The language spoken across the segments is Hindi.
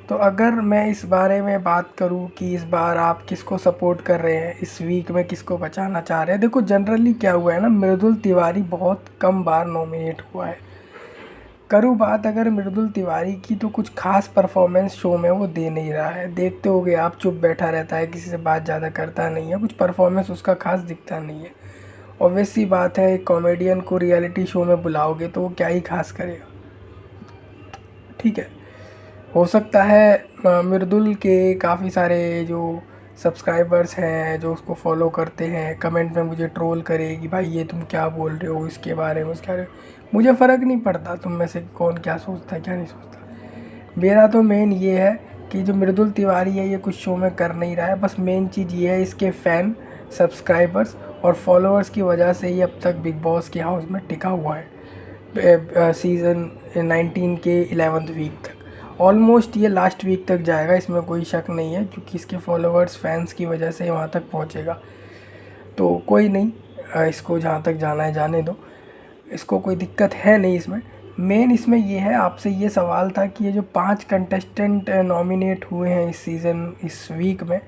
तो अगर मैं इस बारे में बात करूं कि इस बार आप किसको सपोर्ट कर रहे हैं, इस वीक में किसको बचाना चाह रहे हैं। देखो जनरली क्या हुआ है ना, मृदुल तिवारी बहुत कम बार नॉमिनेट हुआ है। करूँ बात अगर मृदुल तिवारी की, तो कुछ खास परफॉर्मेंस शो में वो दे नहीं रहा है। देखते होगे आप, चुप बैठा रहता है, किसी से बात ज़्यादा करता नहीं है, कुछ परफॉर्मेंस उसका खास दिखता नहीं है। ऑब्वियस सी बात है, एक कॉमेडियन को रियलिटी शो में बुलाओगे तो वो क्या ही खास करेगा। ठीक है, हो सकता है मृदुल के काफ़ी सारे जो सब्सक्राइबर्स हैं, जो उसको फॉलो करते हैं, कमेंट में मुझे ट्रोल करे कि भाई ये तुम क्या बोल रहे हो इसके बारे में, उसके बारे में। मुझे फ़र्क नहीं पड़ता तुम में से कौन क्या सोचता है क्या नहीं सोचता। मेरा तो मेन ये है कि जो मृदुल तिवारी है ये कुछ शो में कर नहीं रहा है। बस मेन चीज़ ये है, इसके फ़ैन, सब्सक्राइबर्स और फॉलोअर्स की वजह से ही अब तक बिग बॉस के हाउस में टिका हुआ है। सीज़न 19 के 11th वीक तक, ऑलमोस्ट ये लास्ट वीक तक जाएगा, इसमें कोई शक नहीं है, क्योंकि इसके फॉलोअर्स, फैंस की वजह से वहाँ तक पहुँचेगा। तो कोई नहीं, इसको जहाँ तक जाना है जाने दो, इसको कोई दिक्कत है नहीं इसमें। मेन इसमें ये है, आपसे ये सवाल था कि ये जो 5 कंटेस्टेंट नॉमिनेट हुए हैं इस सीज़न, इस वीक में,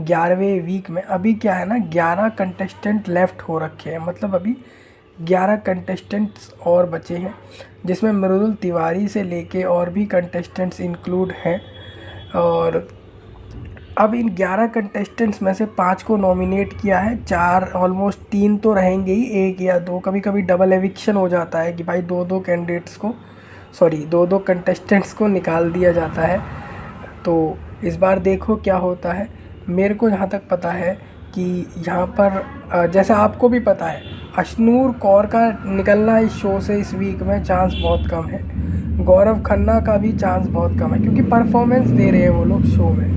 11वें वीक में, अभी क्या है ना, 11 कंटेस्टेंट लेफ़्ट हो रखे हैं। मतलब अभी 11 कंटेस्टेंट्स और बचे हैं, जिसमें मृदुल तिवारी से लेके और भी कंटेस्टेंट्स इंक्लूड हैं। और अब इन 11 कंटेस्टेंट्स में से 5 को नॉमिनेट किया है, 4 ऑलमोस्ट 3 तो रहेंगे ही, 1 या 2, कभी कभी डबल एविक्शन हो जाता है कि भाई दो कैंडिडेट्स को, सॉरी दो कंटेस्टेंट्स को निकाल दिया जाता है। तो इस बार देखो क्या होता है। मेरे को जहाँ तक पता है कि यहाँ पर जैसा आपको भी पता है, अशनूर कौर का निकलना इस शो से इस वीक में चांस बहुत कम है। गौरव खन्ना का भी चांस बहुत कम है, क्योंकि परफॉर्मेंस दे रहे हैं वो लोग शो में,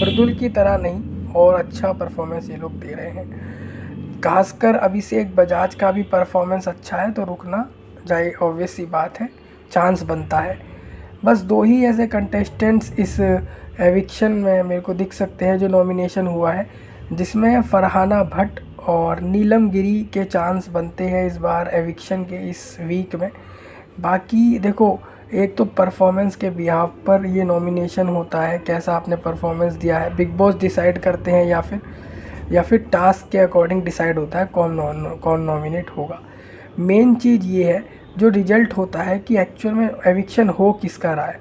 मृदुल की तरह नहीं, और अच्छा परफॉर्मेंस ये लोग दे रहे हैं। खासकर अभिषेक बजाज का भी परफॉर्मेंस अच्छा है, तो रुकना जाए, ऑब्वियस सी बात है, चांस बनता है। बस 2 ही ऐसे कंटेस्टेंट्स इस एविक्शन में मेरे को दिख सकते हैं जो नॉमिनेशन हुआ है, जिसमें फरहाना भट्ट और नीलम गिरी के चांस बनते हैं इस बार एविक्शन के इस वीक में। बाकी देखो, एक तो परफॉर्मेंस के बिहाफ पर ये नॉमिनेशन होता है, कैसा आपने परफॉर्मेंस दिया है, बिग बॉस डिसाइड करते हैं, या फिर टास्क के अकॉर्डिंग डिसाइड होता है कौन नॉमिनेट होगा। मेन चीज़ ये है, जो रिजल्ट होता है कि एक्चुअल में एविक्शन हो किसका रहा है।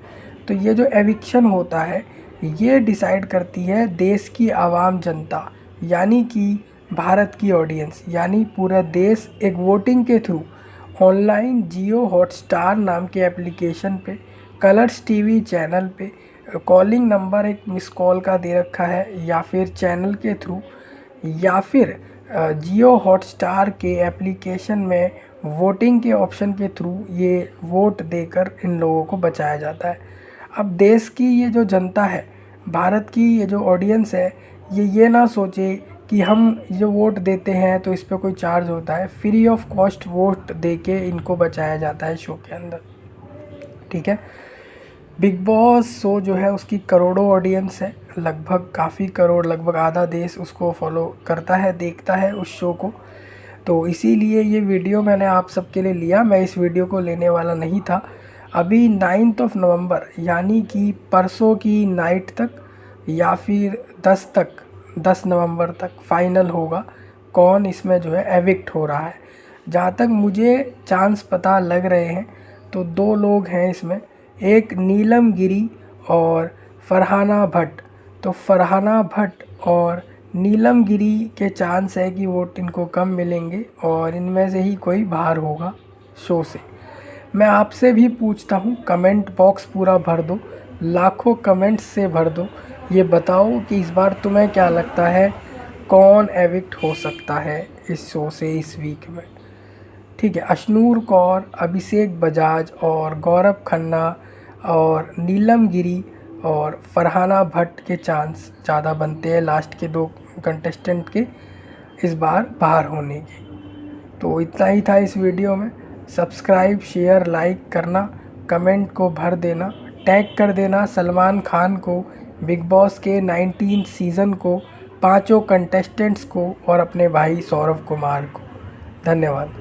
तो ये जो एविक्शन होता है, ये डिसाइड करती है देश की आवाम जनता, यानी कि भारत की ऑडियंस, यानी पूरा देश एक वोटिंग के थ्रू ऑनलाइन जियो हॉटस्टार नाम के एप्लीकेशन पे, कलर्स टीवी चैनल पे, कॉलिंग नंबर एक मिस कॉल का दे रखा है, या फिर चैनल के थ्रू, या फिर जियो हॉटस्टार के एप्लीकेशन में वोटिंग के ऑप्शन के थ्रू ये वोट देकर इन लोगों को बचाया जाता है। अब देश की ये जो जनता है, भारत की ये जो ऑडियंस है, ये ना सोचे कि हम जो वोट देते हैं तो इस पर कोई चार्ज होता है। फ्री ऑफ कॉस्ट वोट देके इनको बचाया जाता है शो के अंदर। ठीक है, बिग बॉस शो जो है उसकी करोड़ों ऑडियंस है, लगभग काफ़ी करोड़, लगभग आधा देश उसको फॉलो करता है, देखता है उस शो को। तो इसीलिए ये वीडियो मैंने आप सबके लिए लिया। मैं इस वीडियो को लेने वाला नहीं था। अभी 9 नवंबर यानी कि परसों की नाइट तक, या फिर 10 नवंबर तक फाइनल होगा कौन इसमें जो है एविक्ट हो रहा है। जहाँ तक मुझे चांस पता लग रहे हैं, तो 2 लोग हैं इसमें, एक नीलम गिरी और फरहाना भट्ट। तो फरहाना भट्ट और नीलम गिरी के चांस है कि वोट इनको कम मिलेंगे, और इनमें से ही कोई बाहर होगा शो से। मैं आपसे भी पूछता हूँ, कमेंट बॉक्स पूरा भर दो, लाखों कमेंट्स से भर दो, ये बताओ कि इस बार तुम्हें क्या लगता है कौन एविक्ट हो सकता है इस शो से इस वीक में। ठीक है, अशनूर कौर, अभिषेक बजाज और गौरव खन्ना और नीलम गिरी और फरहाना भट्ट के चांस ज़्यादा बनते हैं लास्ट के 2 कंटेस्टेंट के इस बार बाहर होने के। तो इतना ही था इस वीडियो में। सब्सक्राइब, शेयर, लाइक करना, कमेंट को भर देना, टैग कर देना सलमान खान को, बिग बॉस के 19 सीज़न को, 5 कंटेस्टेंट्स को और अपने भाई सौरभ कुमार को। धन्यवाद।